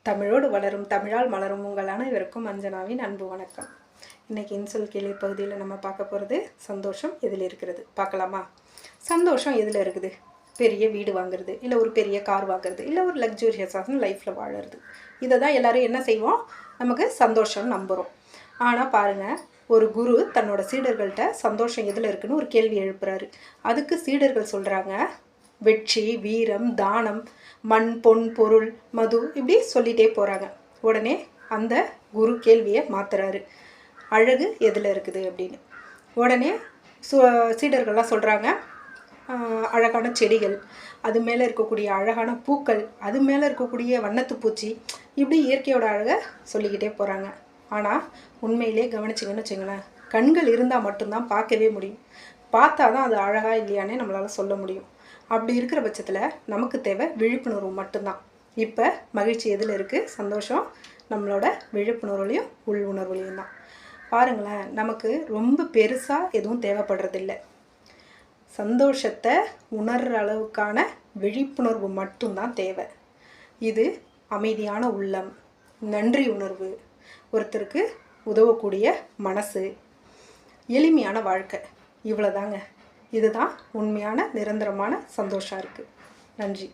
தமிழோடு வளரும் தமிழால் மலரும் உங்கள் அனைவருக்கும் அஞ்சனாவின் அன்பு வணக்கம். இன்றைக்கி இன்சொல் கேள்வி பகுதியில் நம்ம பார்க்க போகிறது சந்தோஷம் எதில் இருக்கிறது பார்க்கலாமா? சந்தோஷம் எதில் இருக்குது? பெரிய வீடு வாங்குறது, இல்லை ஒரு பெரிய கார் வாங்குறது, இல்லை ஒரு லக்ஸூரியஸான லைஃப்பில் வாழறது. இதை தான் எல்லோரும் என்ன செய்வோம், நமக்கு சந்தோஷம் நம்புகிறோம். ஆனால் பாருங்கள், ஒரு குரு தன்னோட சீடர்கள்ட்ட சந்தோஷம் எதில் இருக்குன்னு ஒரு கேள்வி எழுப்புறாரு. அதுக்கு சீடர்கள் சொல்கிறாங்க, வெற்றி, வீரம், தானம், மண், பொன், பொருள், மது, இப்படி சொல்லிகிட்டே போகிறாங்க. உடனே அந்த குரு கேள்வியை மாற்றுறாரு, அழகு எதில் இருக்குது அப்படின்னு. உடனே சீடர்கள்லாம் சொல்கிறாங்க, அழகான செடிகள், அது மேலே இருக்கக்கூடிய அழகான பூக்கள், அது மேலே இருக்கக்கூடிய வண்ணத்து பூச்சி, இப்படி இயற்கையோட அழகை சொல்லிக்கிட்டே போகிறாங்க. ஆனால் உண்மையிலே கவனிச்சிங்கன்னு வச்சுங்களேன், கண்கள் இருந்தால் மட்டும்தான் பார்க்கவே முடியும். பார்த்தா தான் அது அழகாக இல்லையானே நம்மளால் சொல்ல முடியும். அப்படி இருக்கிற பட்சத்தில் நமக்கு தேவை விழிப்புணர்வு மட்டும்தான். இப்போ மகிழ்ச்சி எதில் இருக்குது? சந்தோஷம் நம்மளோட விழிப்புணர்வுலையும் உள் உணர்வுலையும் தான். பாருங்களேன், நமக்கு ரொம்ப பெருசாக எதுவும் தேவைப்படுறதில்லை. சந்தோஷத்தை உணர்கிற அளவுக்கான விழிப்புணர்வு மட்டும்தான் தேவை. இது அமைதியான உள்ளம், நன்றி உணர்வு, ஒருத்தருக்கு உதவக்கூடிய மனசு, எளிமையான வாழ்க்கை, இவ்வளோதாங்க. இதுதான் உண்மையான நிரந்தரமான சந்தோஷம் இருக்குது. நன்றி.